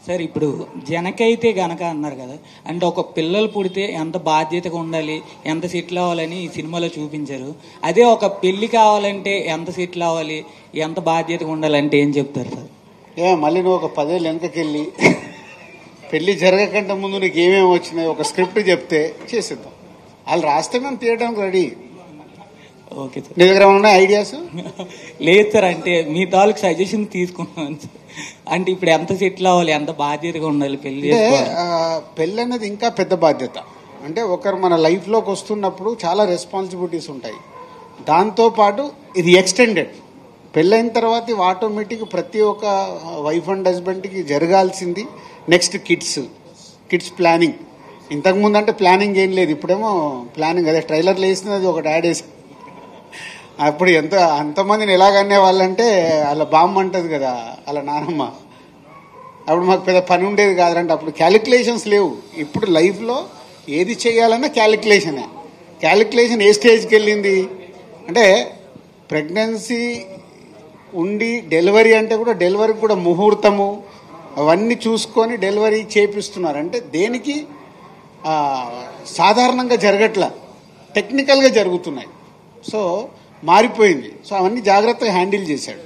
Sir ఇప్పుడు జనకైతే గనక అన్నారు కదా, అంటే ఒక పిల్లలు పుడితే ఎంత బాధ్యతగా ఉండాలి, ఎంత సెటిల్ అవ్వాలని ఈ సినిమాలో చూపించారు. అదే ఒక పెళ్లి కావాలంటే ఎంత సెటిల్ అవ్వాలి, ఎంత బాధ్యతగా ఉండాలంటే ఏం చెప్తారు సార్? మళ్ళీ నువ్వు ఒక 10 ఏళ్ళు వెనకకెళ్ళి పెళ్లి జరగకంటే ముందు నీకు ఏమేమి వచ్చినాయి ఒక స్క్రిప్ట్ చెప్తే చేసేద్దాం. వాళ్ళు రాస్తే మేము తీయడానికి రెడీ. Okay sir. నీ దగ్గర ఏమైనా ఐడియాస్? లేదు సార్, అంటే మీ తాలూకు సజెషన్ తీసుకున్నాను సార్. అంటే ఇప్పుడు ఎంత సెటిల్ అవ్వాలి, ఎంత బాధ్యతగా ఉండాలి పెళ్లి? పెళ్ళి అనేది ఇంకా పెద్ద బాధ్యత. అంటే ఒకరు మన లైఫ్లోకి వస్తున్నప్పుడు చాలా రెస్పాన్సిబిలిటీస్ ఉంటాయి. దాంతోపాటు ఇది ఎక్స్టెండెడ్. పెళ్ళైన తర్వాత ఆటోమేటిక్ ప్రతి ఒక్క వైఫ్ అండ్ హస్బెండ్కి జరగాల్సింది నెక్స్ట్ కిడ్స్ ప్లానింగ్. ఇంతకుముందు అంటే ప్లానింగ్ ఏం లేదు, ఇప్పుడేమో ప్లానింగ్. అదే ట్రైలర్లు వేసినది ఒకటి యాడ్ వేసి అప్పుడు అంతమందిని ఎలాగనే వాళ్ళంటే అలా బామ్మ అంటది కదా అలా నానమ్మ. అప్పుడు మాకు పెద్ద పని ఉండేది కాదంటే అప్పుడు క్యాలిక్యులేషన్స్ లేవు. ఇప్పుడు లైఫ్లో ఏది చేయాలన్నా క్యాలిక్యులేషన్ ఏ స్టేజ్కి వెళ్ళింది అంటే ప్రెగ్నెన్సీ ఉండి డెలివరీ అంటే కూడా డెలివరీకి కూడా ముహూర్తము అవన్నీ చూసుకొని డెలివరీ చేపిస్తున్నారు. అంటే దేనికి సాధారణంగా జరగట్లా, టెక్నికల్గా జరుగుతున్నాయి. సో మారిపోయింది. సో అవన్నీ జాగ్రత్తగా హ్యాండిల్ చేశాడు.